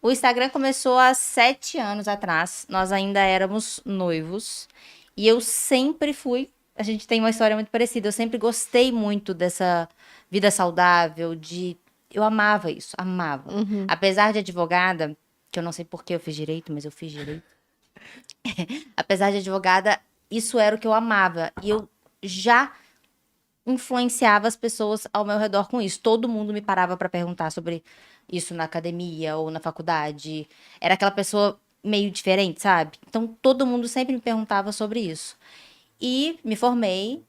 O Instagram começou há 7 anos atrás. Nós ainda éramos noivos. E eu sempre fui. A gente tem uma história muito parecida. Eu sempre gostei muito dessa vida saudável, eu amava isso, amava. Apesar de advogada, que eu não sei por que eu fiz direito, mas eu fiz direito. Apesar de advogada, isso era o que eu amava. E eu já influenciava as pessoas ao meu redor com isso. Todo mundo me parava para perguntar sobre isso na academia ou na faculdade. Era aquela pessoa meio diferente, sabe? Então todo mundo sempre me perguntava sobre isso. E me formei,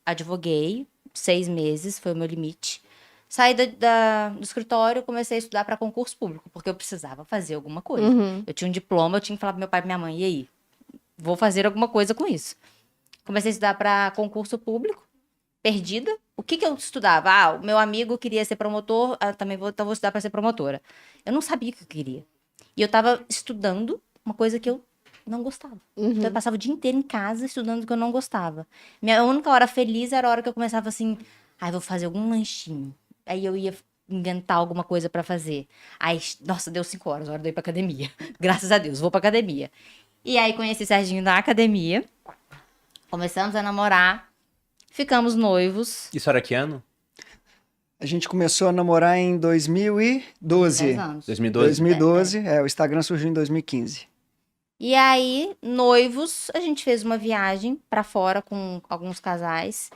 advoguei, 6 meses foi o meu limite. Saí do escritório, comecei a estudar para concurso público, porque eu precisava fazer alguma coisa. Eu tinha um diploma, eu tinha que falar pro meu pai e minha mãe, e aí? Vou fazer alguma coisa com isso. Comecei a estudar para concurso público, perdida. O que eu estudava? Ah, o meu amigo queria ser promotor, então vou estudar para ser promotora. Eu não sabia o que eu queria. E eu estava estudando uma coisa que eu não gostava. Então eu passava o dia inteiro em casa estudando o que eu não gostava. Minha única hora feliz era a hora que eu começava assim, vou fazer algum lanchinho. Aí eu ia inventar alguma coisa pra fazer. Aí, nossa, deu 5 horas, hora de eu ir pra academia. Graças a Deus, vou pra academia. E aí conheci Serginho na academia. Começamos a namorar. Ficamos noivos. Isso era que ano? A gente começou a namorar em 2012. 10 anos. 2012? 2012, o Instagram surgiu em 2015. E aí, noivos, a gente fez uma viagem pra fora com alguns casais.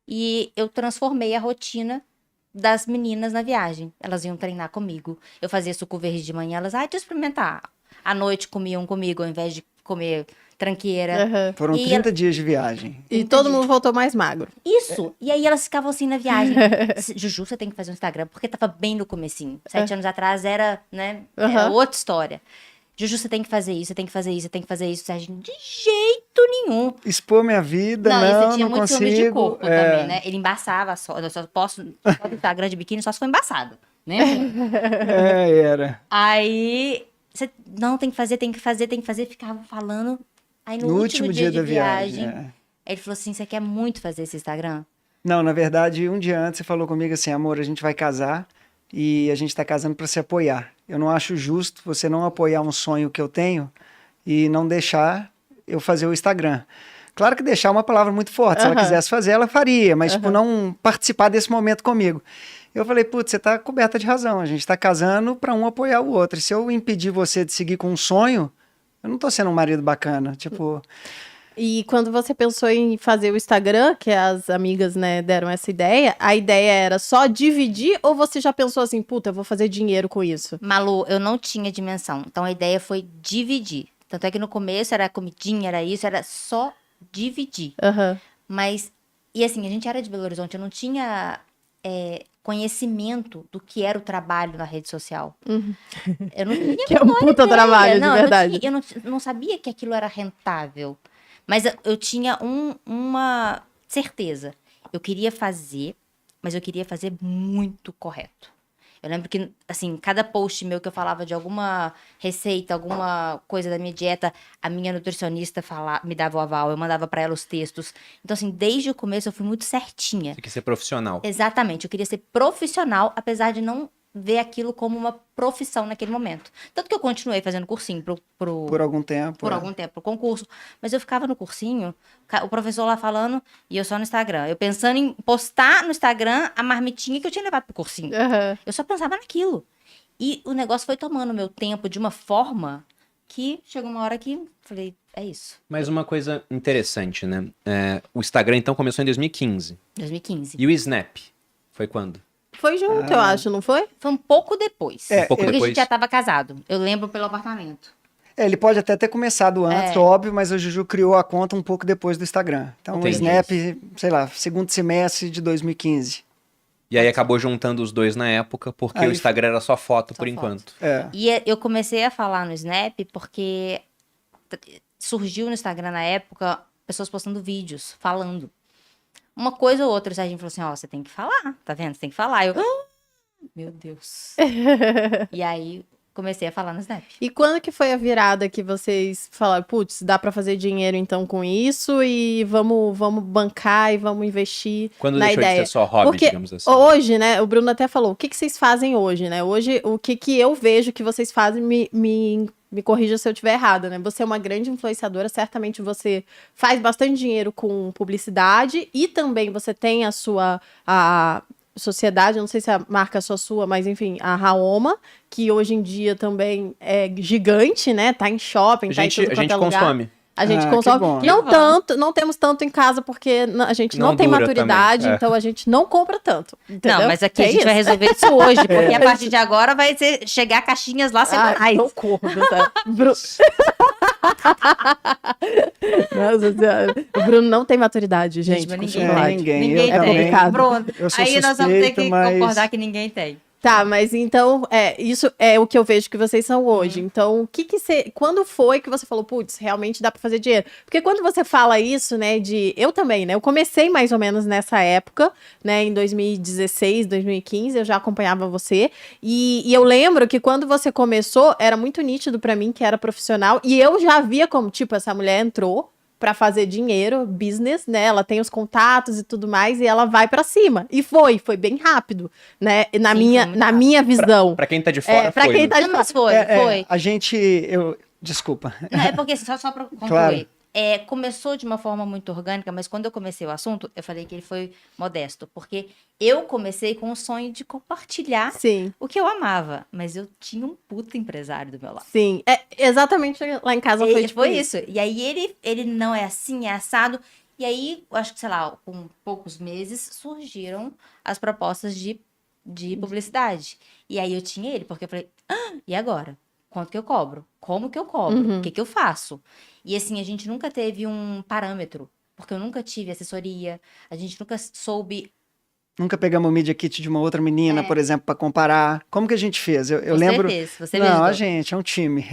E eu transformei a rotina das meninas na viagem. Elas iam treinar comigo. Eu fazia suco verde de manhã, elas, deixa eu experimentar. À noite comiam comigo, ao invés de comer tranqueira. Foram E 30 dias de viagem. E todo mundo voltou mais magro. Isso! E aí elas ficavam assim na viagem. Juju, você tem que fazer um Instagram, porque tava bem no comecinho. 7 anos atrás era, né, era outra história. Juju, você tem que fazer isso, você tem que fazer isso, você tem que fazer isso. Serginho, de jeito nenhum. Expor minha vida, Não, e não, você tinha não muito ciúme de consigo. corpo também, né? Ele embaçava só. Eu só posto no Instagram de biquíni só se for embaçado, né? Era. Aí, você, não, tem que fazer, tem que fazer, tem que fazer. Ficava falando. Aí no último dia de da viagem, viagem. ele falou assim, você quer muito fazer esse Instagram? Não, na verdade, um dia antes você falou comigo assim, amor, a gente vai casar e a gente tá casando para se apoiar. Eu não acho justo você não apoiar um sonho que eu tenho e não deixar eu fazer o Instagram. Claro que deixar é uma palavra muito forte. Se ela quisesse fazer, ela faria, mas tipo, não participar desse momento comigo. Eu falei, putz, você tá coberta de razão. A gente tá casando para um apoiar o outro. E se eu impedir você de seguir com um sonho, eu não tô sendo um marido bacana. Tipo, E quando você pensou em fazer o Instagram, que as amigas, né, deram essa ideia, a ideia era só dividir ou você já pensou assim, puta, eu vou fazer dinheiro com isso? Malu, eu não tinha dimensão. Então a ideia foi dividir. Tanto é que no começo era comidinha, era isso, era só dividir. Mas, e assim, a gente era de Belo Horizonte, eu não tinha conhecimento do que era o trabalho na rede social. Eu não tinha Que é um puta trabalho, de verdade. Eu não sabia que aquilo era rentável. Mas eu tinha uma certeza. Eu queria fazer, mas eu queria fazer muito correto. Eu lembro que, assim, cada post meu que eu falava de alguma receita, alguma coisa da minha dieta, a minha nutricionista me dava o aval, eu mandava pra ela os textos. Então, assim, desde o começo eu fui muito certinha. Você quer ser profissional. Exatamente, eu queria ser profissional, apesar de não ver aquilo como uma profissão naquele momento. Tanto que eu continuei fazendo cursinho por algum tempo. por algum tempo, pro concurso. Mas eu ficava no cursinho, o professor lá falando, e eu só no Instagram. Eu pensando em postar no Instagram a marmitinha que eu tinha levado pro cursinho. Eu só pensava naquilo. E o negócio foi tomando meu tempo de uma forma que chegou uma hora que falei, é isso. Mas uma coisa interessante, né? O Instagram, então, começou em 2015. 2015. E o Snap? Foi quando? Foi junto, eu acho, não foi? Foi um pouco depois. Um pouco porque a depois? gente já tava casado. Eu lembro pelo apartamento. Ele pode até ter começado antes, óbvio, mas o Juju criou a conta um pouco depois do Instagram. Então, o Entendi. Snap, sei lá, segundo semestre de 2015. E aí acabou juntando os dois na época, porque Aí o Instagram era só foto por foto. enquanto. E eu comecei a falar no Snap porque surgiu no Instagram na época pessoas postando vídeos, falando. Uma coisa ou outra, o Serginho falou assim, você tem que falar, tá vendo? Você tem que falar. Eu, meu Deus. E aí comecei a falar no Snap. E quando que foi a virada que vocês falaram, putz, dá pra fazer dinheiro então com isso e vamos bancar e vamos investir Quando na deixou ideia? de ser só hobby, Porque digamos assim. hoje, né, o Bruno até falou, o que vocês fazem hoje, né? Hoje, o que eu vejo que vocês fazem, me corrija se eu estiver errada, né? Você é uma grande influenciadora, certamente você faz bastante dinheiro com publicidade e também você tem a sociedade, eu não sei se a marca é só sua, mas enfim, a Raoma, que hoje em dia também é gigante, né? Tá em shopping, tá em tudo A quanto gente é lugar. consome. A gente Ah, consome. que bom. Não Que bom. tanto, não temos tanto em casa porque a gente não Não tem dura maturidade, também, é. então a gente não compra tanto. Entendeu? Não, mas aqui Que a gente isso? vai resolver isso hoje, porque a partir de agora vai chegar caixinhas lá semanais. Ai, socorro, tá? Nossa Senhora. O Bruno não tem maturidade, gente. mas com ninguém chocolate. ninguém. Ninguém Eu tem. também. Bruno, Eu sou aí nós vamos ter suspeito, que mas- concordar que ninguém tem. Tá, mas então, isso é o que eu vejo que vocês são hoje. Então, o que você. Quando foi que você falou, putz, realmente dá pra fazer dinheiro? Porque quando você fala isso, né, eu também, né? Eu comecei mais ou menos nessa época, né, em 2016, 2015, eu já acompanhava você. E eu lembro que quando você começou, era muito nítido pra mim que era profissional. E eu já via como, tipo, essa mulher entrou pra fazer dinheiro, business, né? Ela tem os contatos e tudo mais e ela vai pra cima. E foi bem rápido, né? Na Sim, minha, foi muito na rápido. minha visão. Pra quem tá de fora, pra foi. quem tá de Não, mas foi. A gente, desculpa. Não, é porque, só pra concluir, Claro. começou de uma forma muito orgânica, mas quando eu comecei o assunto, eu falei que ele foi modesto, porque eu comecei com o sonho de compartilhar Sim, o que eu amava, mas eu tinha um puta empresário do meu lado. sim. Exatamente lá em casa foi E tipo foi isso. E aí ele não é assim, é assado. E aí, eu acho que, sei lá, com poucos meses, surgiram as propostas de publicidade. E aí eu tinha ele, porque eu falei, e agora? Quanto que eu cobro? Como que eu cobro? Uhum. O que que eu faço? E assim, a gente nunca teve um parâmetro, porque eu nunca tive assessoria, a gente nunca soube. Nunca pegamos o Media Kit de uma outra menina, por exemplo, para comparar. Como que a gente fez? Eu Você lembro. fez, você Não, mesmo. a gente, é um time.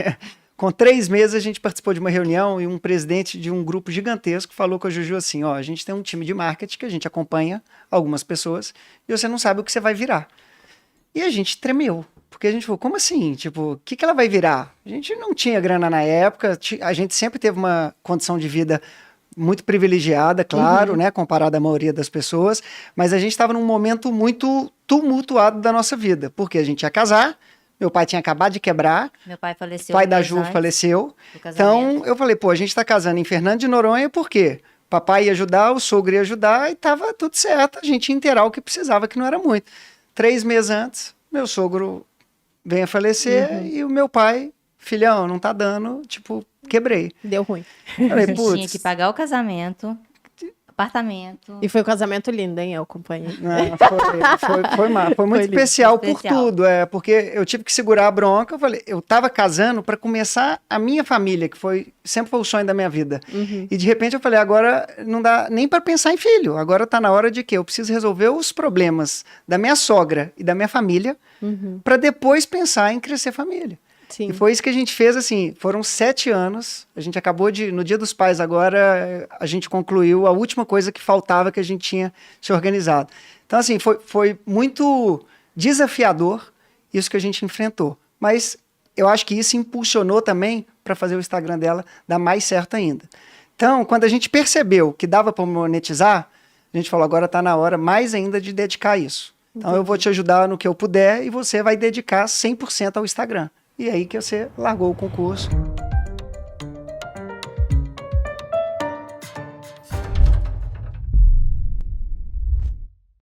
Com 3 meses, a gente participou de uma reunião e um presidente de um grupo gigantesco falou com a Juju assim: ó, a gente tem um time de marketing que a gente acompanha algumas pessoas e você não sabe o que você vai virar. E a gente tremeu, porque a gente falou: como assim? Tipo, o que ela vai virar? A gente não tinha grana na época, a gente sempre teve uma condição de vida muito privilegiada, claro, né, comparado à maioria das pessoas, mas a gente estava num momento muito tumultuado da nossa vida, porque a gente ia casar, meu pai tinha acabado de quebrar, Meu pai faleceu. o pai um da mês Ju antes faleceu, do casamento. então eu falei, pô, a gente tá casando em Fernando de Noronha por quê? Papai ia ajudar, o sogro ia ajudar e tava tudo certo, a gente ia inteirar o que precisava, que não era muito. 3 meses antes, meu sogro veio a falecer e o meu pai, filhão, não tá dando, tipo, quebrei. Deu ruim. A Falei, gente tinha putz, que pagar o casamento, apartamento. E foi um casamento lindo, hein? Eu acompanhei. não, foi muito Foi lindo, especial por especial. tudo, porque eu tive que segurar a bronca. Eu falei, eu tava casando para começar a minha família, que sempre foi o sonho da minha vida. E de repente eu falei, agora não dá nem para pensar em filho. Agora tá na hora de que eu preciso resolver os problemas da minha sogra e da minha família para depois pensar em crescer família. Sim. E foi isso que a gente fez, assim, foram 7 anos, a gente acabou no Dia dos Pais agora, a gente concluiu a última coisa que faltava que a gente tinha se organizado. Então, assim, foi muito desafiador isso que a gente enfrentou, mas eu acho que isso impulsionou também para fazer o Instagram dela dar mais certo ainda. Então, quando a gente percebeu que dava para monetizar, a gente falou, agora está na hora mais ainda de dedicar a isso. Então, eu vou te ajudar no que eu puder e você vai dedicar 100% ao Instagram. E aí que você largou o concurso.